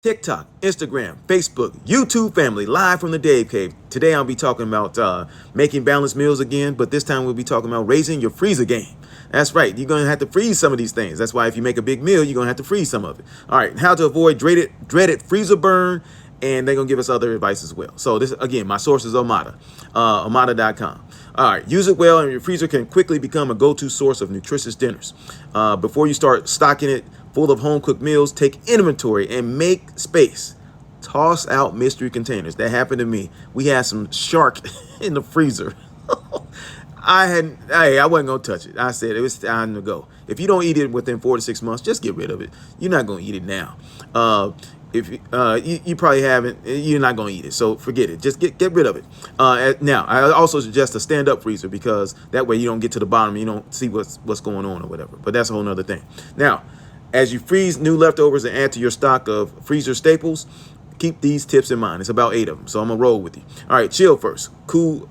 TikTok, Instagram, Facebook, YouTube family, live from the Dave Cave. Today I'll be talking about making balanced meals again, but this time we'll be talking about raising your freezer game. That's right, you're going to have to freeze some of these things. That's why if you make a big meal, you're going to have to freeze some of it. All right, how to avoid dreaded freezer burn, and they're going to give us other advice as well. So this, again, my source is Omada, Omada.com. All right, use it well, and your freezer can quickly become a go-to source of nutritious dinners. Before you start stocking it full of home-cooked meals, take inventory and make space. Toss out mystery containers. That happened to me. We had some shark in the freezer. I wasn't gonna touch it. I said it was time to go. If you don't eat it within 4 to 6 months, just get rid of it. You're not gonna eat it now. If you probably haven't, you're not gonna eat it, so forget it. Just get rid of it. Now, I also suggest a stand-up freezer, because that way you don't get to the bottom and you don't see what's going on or whatever. But that's a whole nother thing. Now, as you freeze new leftovers and add to your stock of freezer staples, keep these tips in mind. It's about 8 of them, so I'm gonna roll with you. All right, chill first. Cool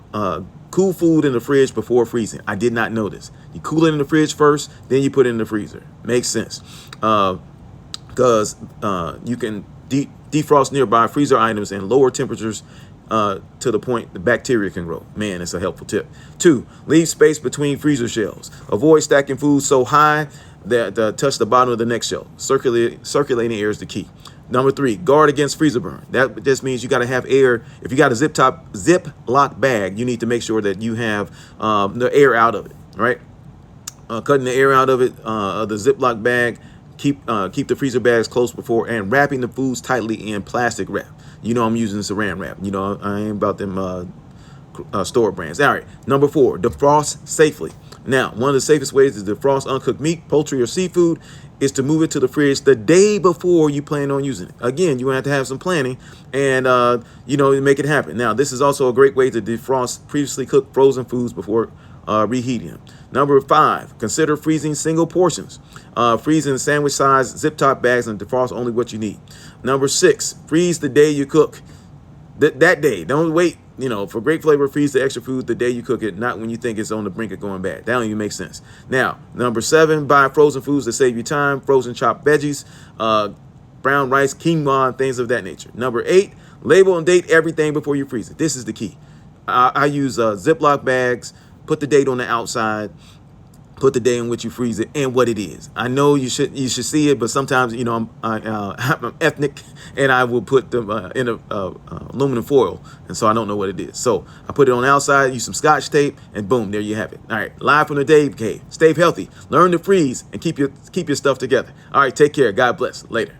food in the fridge before freezing. I did not know this. You cool it in the fridge first, then you put it in the freezer. Makes sense. Because you can defrost nearby freezer items and lower temperatures to the point the bacteria can grow. Man, it's a helpful tip. 2, leave space between freezer shelves. Avoid stacking food so high that touch the bottom of the next shelf. Circulating air is the key. Number 3, guard against freezer burn. That just means you got to have air. If you got a Ziploc bag, you need to make sure that you have the air out of it, right? Cutting the air out of it, the Ziploc bag. Keep the freezer bags close before, and wrapping the foods tightly in plastic wrap. You know I'm using saran wrap. You know I ain't about them store brands. All right, number 4, defrost safely. Now, one of the safest ways to defrost uncooked meat, poultry, or seafood is to move it to the fridge the day before you plan on using it. Again, you're going to have some planning and, make it happen. Now, this is also a great way to defrost previously cooked frozen foods before reheating them. Number 5, consider freezing single portions. Freeze in sandwich-sized zip-top bags and defrost only what you need. Number 6, freeze the day you cook. That day. Don't wait. For great flavor, freeze the extra food the day you cook it, not when you think it's on the brink of going bad. That don't even make sense. Now, number 7, buy frozen foods to save you time. Frozen chopped veggies, brown rice, quinoa, and things of that nature. Number 8, label and date everything before you freeze it. This is the key. I use Ziploc bags. Put the date on the outside. Put the day in which you freeze it and what it is. I know you should see it, but sometimes I'm ethnic, and I will put them in aluminum foil, and so I don't know what it is. So I put it on the outside, use some Scotch tape, and boom, there you have it. All right, live from the Dave Cave. Stay healthy, learn to freeze, and keep your stuff together. All right, take care. God bless. Later.